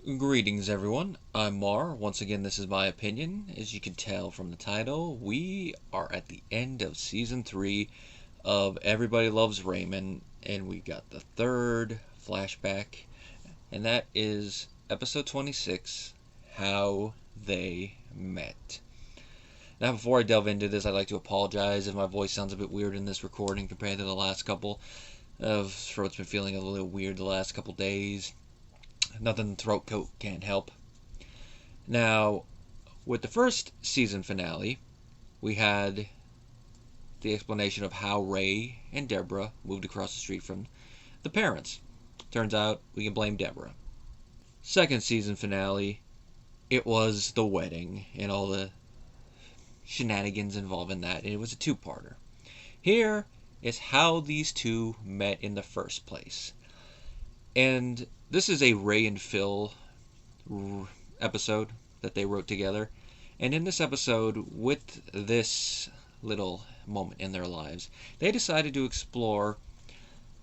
Greetings, everyone. I'm Mar. Once again, this is my opinion. As you can tell from the title, we are at the end of Season 3 of Everybody Loves Raymond, and we got the third flashback, and that is Episode 26, How They Met. Now, before I delve into this, I'd like to apologize if my voice sounds a bit weird in this recording compared to the last couple. Throat's been feeling a little weird the last couple days. Nothing throat coat can't help. Now, with the first season finale, we had the explanation of how Ray and Debra moved across the street from the parents. Turns out we can blame Debra. Second season finale, it was the wedding and all the shenanigans involved in that, and it was a two-parter. Here is how these two met in the first place. And this is a Ray and Phil episode that they wrote together. And in this episode, with this little moment in their lives, they decided to explore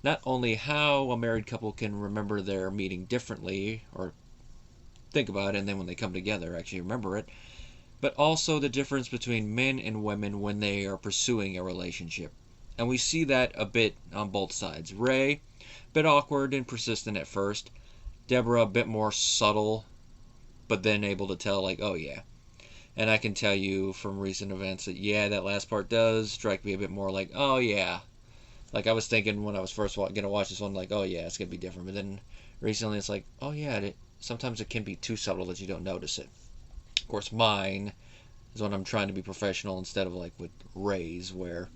not only how a married couple can remember their meeting differently, or think about it, and then when they come together actually remember it, but also the difference between men and women when they are pursuing a relationship. And we see that a bit on both sides. Ray, a bit awkward and persistent at first. Debra, a bit more subtle, but then able to tell, like, oh yeah. And I can tell you from recent events that, yeah, that last part does strike me a bit more like, oh yeah. Like, I was thinking when I was first going to watch this one, like, oh yeah, it's going to be different. But then recently it's like, oh yeah, sometimes it can be too subtle that you don't notice it. Of course, mine is when I'm trying to be professional instead of like with Ray's, where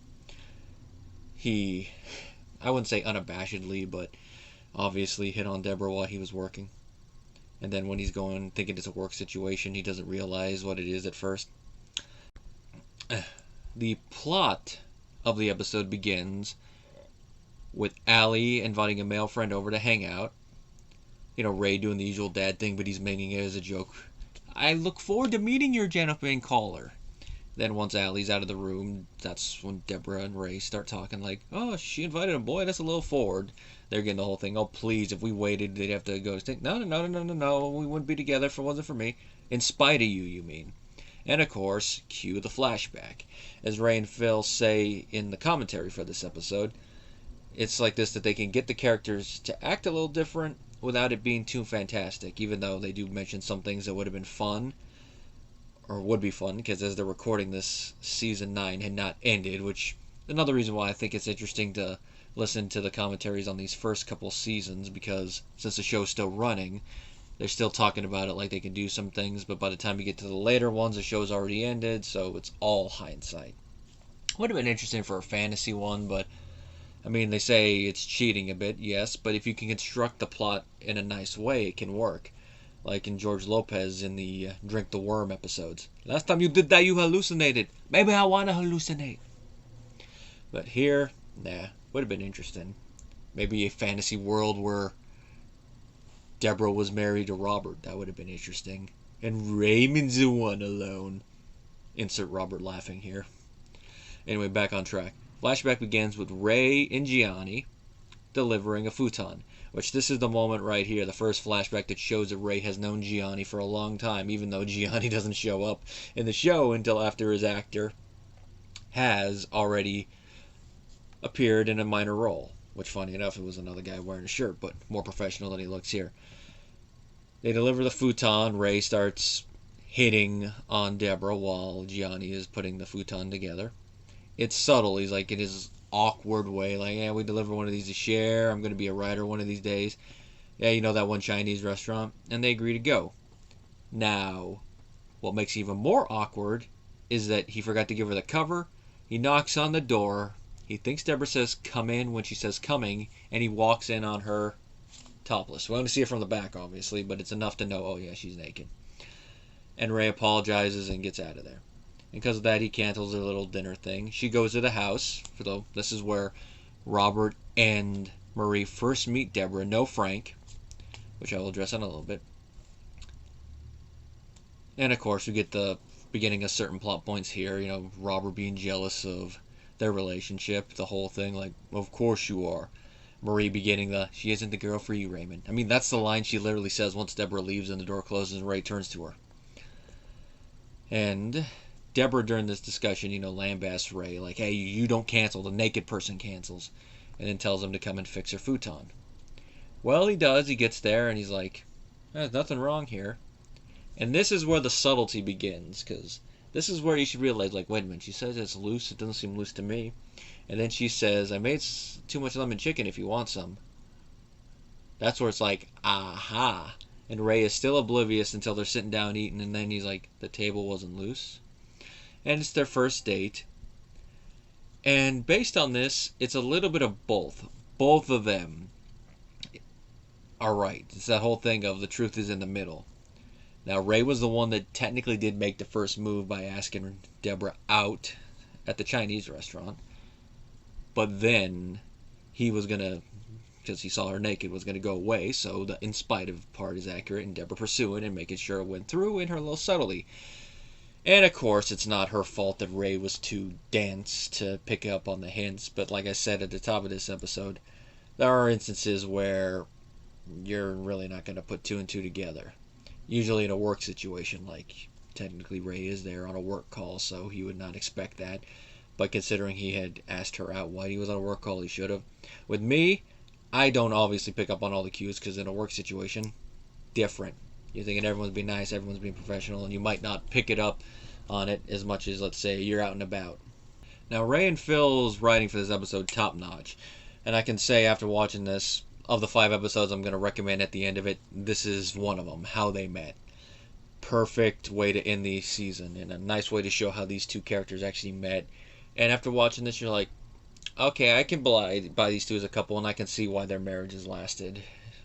he, I wouldn't say unabashedly, but obviously hit on Debra while he was working. And then when he's going, thinking it's a work situation, he doesn't realize what it is at first. The plot of the episode begins with Allie inviting a male friend over to hang out. You know, Ray doing the usual dad thing, but he's making it as a joke. I look forward to meeting your gentleman caller. Then once Allie's out of the room, that's when Debra and Ray start talking like, oh, she invited him. Boy, that's a little forward. They're getting the whole thing. Oh, please, if we waited, they'd have to go. No. We wouldn't be together if it wasn't for me. In spite of you, you mean. And, of course, cue the flashback. As Ray and Phil say in the commentary for this episode, it's like this that they can get the characters to act a little different without it being too fantastic, even though they do mention some things that would have been fun, or would be fun, because as they're recording this, Season 9 had not ended, which is another reason why I think it's interesting to listen to the commentaries on these first couple seasons, because since the show's still running, they're still talking about it like they can do some things, but by the time you get to the later ones, the show's already ended, so it's all hindsight. Would have been interesting for a fantasy one, but I mean, they say it's cheating a bit, yes, but if you can construct the plot in a nice way, it can work. Like in George Lopez in the Drink the Worm episodes. Last time you did that, you hallucinated. Maybe I want to hallucinate. But here, nah, would have been interesting. Maybe a fantasy world where Debra was married to Robert. That would have been interesting. And Raymond's the one alone. Insert Robert laughing here. Anyway, back on track. Flashback begins with Ray and Gianni delivering a futon, which this is the moment right here, the first flashback that shows that Ray has known Gianni for a long time, even though Gianni doesn't show up in the show until after his actor has already appeared in a minor role, which, funny enough, it was another guy wearing a shirt, but more professional than he looks here. They deliver the futon. Ray starts hitting on Debra while Gianni is putting the futon together. It's subtle. He's like in his awkward way, like, yeah, we deliver one of these to share. I'm going to be a writer one of these days. Yeah, you know that one Chinese restaurant? And they agree to go. Now, what makes it even more awkward is that he forgot to give her the cover. He knocks on the door. He thinks Debra says come in when she says coming, and he walks in on her topless. We want to see it from the back, obviously, but it's enough to know, oh yeah, she's naked. And Ray apologizes and gets out of there. And because of that, he cancels their little dinner thing. She goes to the house. Though this is where Robert and Marie first meet Debra. No Frank, which I will address in a little bit. And of course, we get the beginning of certain plot points here. You know, Robert being jealous of their relationship, the whole thing. Like, of course you are. Marie beginning she isn't the girl for you, Raymond. I mean, that's the line she literally says once Debra leaves and the door closes and Ray turns to her. And Debra, during this discussion, lambasts Ray, like, hey, you don't cancel, the naked person cancels. And then tells him to come and fix her futon. Well, he does. He gets there and he's like, there's nothing wrong here. And this is where the subtlety begins, because this is where you should realize, like, wait a minute, she says it's loose, it doesn't seem loose to me. And then she says, I made too much lemon chicken if you want some. That's where it's like, aha. And Ray is still oblivious until they're sitting down eating, and then he's like, the table wasn't loose. And it's their first date. And based on this, it's a little bit of both. Both of them are right. It's that whole thing of the truth is in the middle. Now, Ray was the one that technically did make the first move by asking Debra out at the Chinese restaurant. But then he was going to, because he saw her naked, was going to go away. So the in spite of part is accurate, and Debra pursuing and making sure it went through in her little subtlety. And of course, it's not her fault that Ray was too dense to pick up on the hints. But like I said at the top of this episode, there are instances where you're really not going to put two and two together. Usually in a work situation, like technically Ray is there on a work call, so he would not expect that. But considering he had asked her out while he was on a work call, he should have. With me, I don't obviously pick up on all the cues, because in a work situation, different. You're thinking everyone's being nice, everyone's being professional, and you might not pick it up on it as much as, let's say, you're out and about. Now, Ray and Phil's writing for this episode, top notch. And I can say after watching this, of the 5 episodes I'm going to recommend at the end of it, this is one of them, how they met. Perfect way to end the season, and a nice way to show how these two characters actually met. And after watching this, you're like, okay, I can buy these two as a couple, and I can see why their marriage has lasted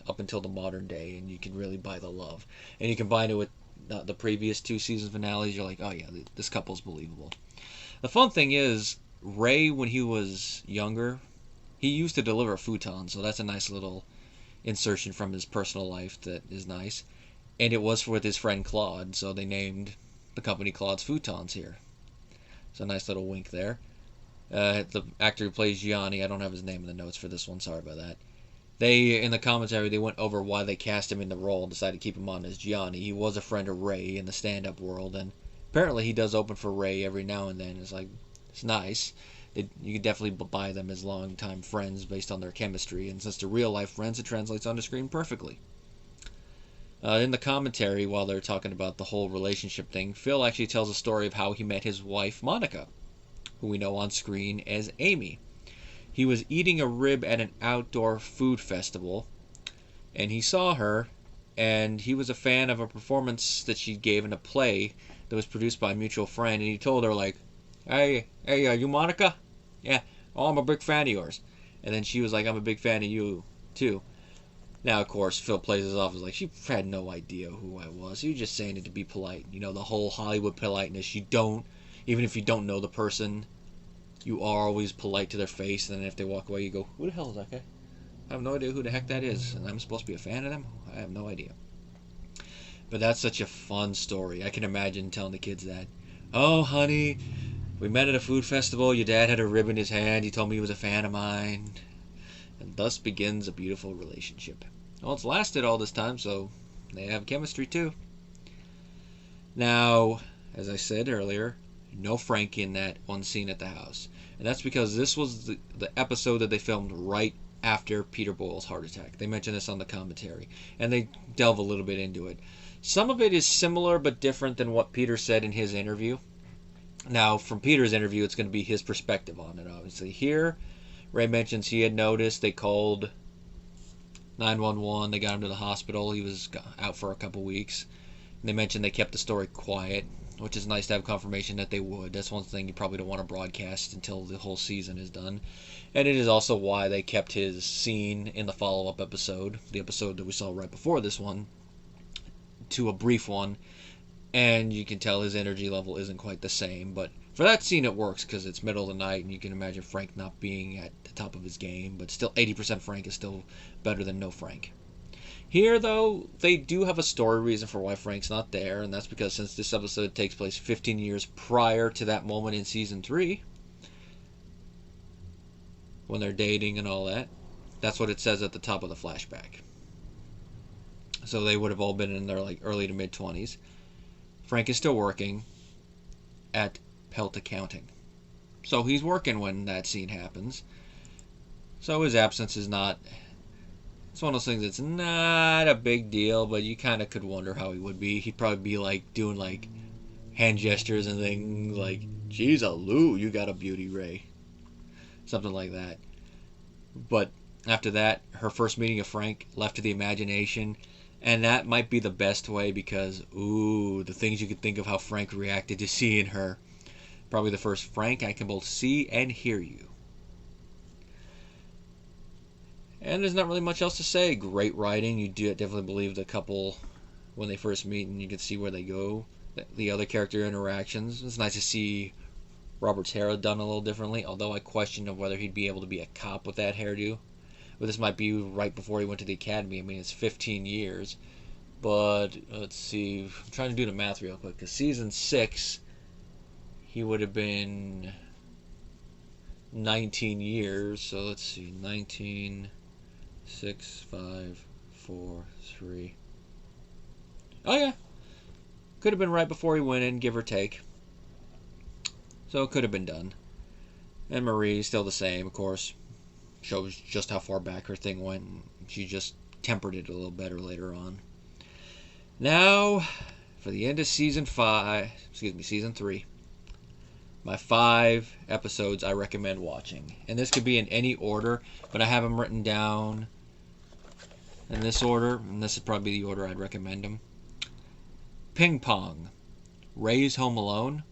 up until the modern day, and you can really buy the love. And you combine it with the previous 2 season finales, you're like, oh yeah, this couple's believable. The fun thing is, Ray, when he was younger, he used to deliver a futon, so that's a nice little insertion from his personal life that is nice. And it was with his friend Claude, so they named the company Claude's Futons here. So a nice little wink there. The actor who plays Gianni, I don't have his name in the notes for this one, sorry about that. In the commentary, they went over why they cast him in the role and decided to keep him on as Gianni. He was a friend of Ray in the stand-up world, and apparently he does open for Ray every now and then. It's nice. You could definitely buy them as long-time friends based on their chemistry, and since they're real-life friends, it translates on the screen perfectly. In the commentary, while they're talking about the whole relationship thing, Phil actually tells a story of how he met his wife, Monica, who we know on screen as Amy. He was eating a rib at an outdoor food festival, and he saw her, and he was a fan of a performance that she gave in a play that was produced by a mutual friend, and he told her, like, hey, are you Monica? Yeah, oh, I'm a big fan of yours. And then she was like, I'm a big fan of you, too. Now, of course, Phil plays this off as like, she had no idea who I was. You're just saying it to be polite. The whole Hollywood politeness. Even if you don't know the person, you are always polite to their face, and then if they walk away, you go, who the hell is that guy? I have no idea who the heck that is, and I'm supposed to be a fan of them? I have no idea. But that's such a fun story. I can imagine telling the kids that. Oh, honey, we met at a food festival. Your dad had a rib in his hand. He told me he was a fan of mine. And thus begins a beautiful relationship. Well, it's lasted all this time, so they have chemistry too. Now, as I said earlier, no Frank in that one scene at the house. And that's because this was the episode that they filmed right after Peter Boyle's heart attack. They mention this on the commentary, and they delve a little bit into it. Some of it is similar but different than what Peter said in his interview. Now, from Peter's interview, it's going to be his perspective on it, obviously. Here, Ray mentions he had noticed they called 911. They got him to the hospital. He was out for a couple weeks. And they mentioned they kept the story quiet, which is nice to have confirmation that they would. That's one thing you probably don't want to broadcast until the whole season is done. And it is also why they kept his scene in the follow-up episode, the episode that we saw right before this one, to a brief one. And you can tell his energy level isn't quite the same. But for that scene, it works because it's middle of the night, and you can imagine Frank not being at the top of his game. But still, 80% Frank is still better than no Frank. Here, though, they do have a story reason for why Frank's not there, and that's because since this episode takes place 15 years prior to that moment in Season 3, when they're dating and all that, That's what it says at the top of the flashback. So they would have all been in their like early to mid 20s. Frank is still working at Pelt Accounting. So he's working when that scene happens. So his absence is not... It's one of those things that's not a big deal, but you kind of could wonder how he would be. He'd probably be like doing like hand gestures and things like, geez, Lou, you got a beauty, Ray. Something like that. But after that, her first meeting of Frank left to the imagination. And that might be the best way because, ooh, the things you could think of how Frank reacted to seeing her. Probably the first, Frank, I can both see and hear you. And there's not really much else to say. Great writing. You do definitely believe the couple when they first meet, and you can see where they go. The other character interactions. It's nice to see Robert's hair done a little differently, although I question of whether he'd be able to be a cop with that hairdo. But this might be right before he went to the academy. I mean, it's 15 years. But, let's see. I'm trying to do the math real quick. Because season 6, he would have been 19 years. So, let's see. 19... 6, 5, 4, 3. Oh yeah, could have been right before he went in, give or take. So it could have been done. And Marie still the same, of course. Shows just how far back her thing went. She just tempered it a little better later on. Now, for the end of season 3. My 5 episodes I recommend watching. And this could be in any order, but I have them written down in this order, and this is probably the order I'd recommend them. Ping Pong, Ray's Home Alone,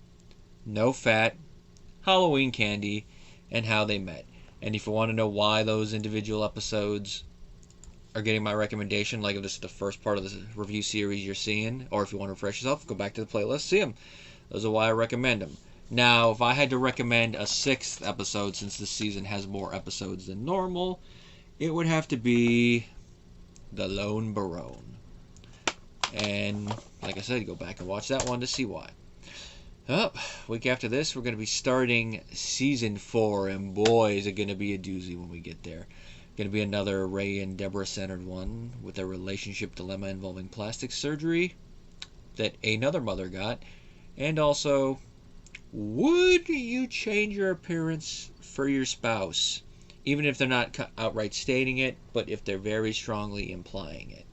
No Fat, Halloween Candy, and How They Met. And if you want to know why those individual episodes are getting my recommendation, like if this is the first part of the review series you're seeing, or if you want to refresh yourself, go back to the playlist, see them. Those are why I recommend them. Now, if I had to recommend a 6th episode, since this season has more episodes than normal, it would have to be The Lone Baron. And, like I said, go back and watch that one to see why. Week after this, we're going to be starting Season 4, and boy, is it going to be a doozy when we get there. Going to be another Ray and Debra centered one, with a relationship dilemma involving plastic surgery that another mother got, and also... would you change your appearance for your spouse? Even if they're not outright stating it, but if they're very strongly implying it.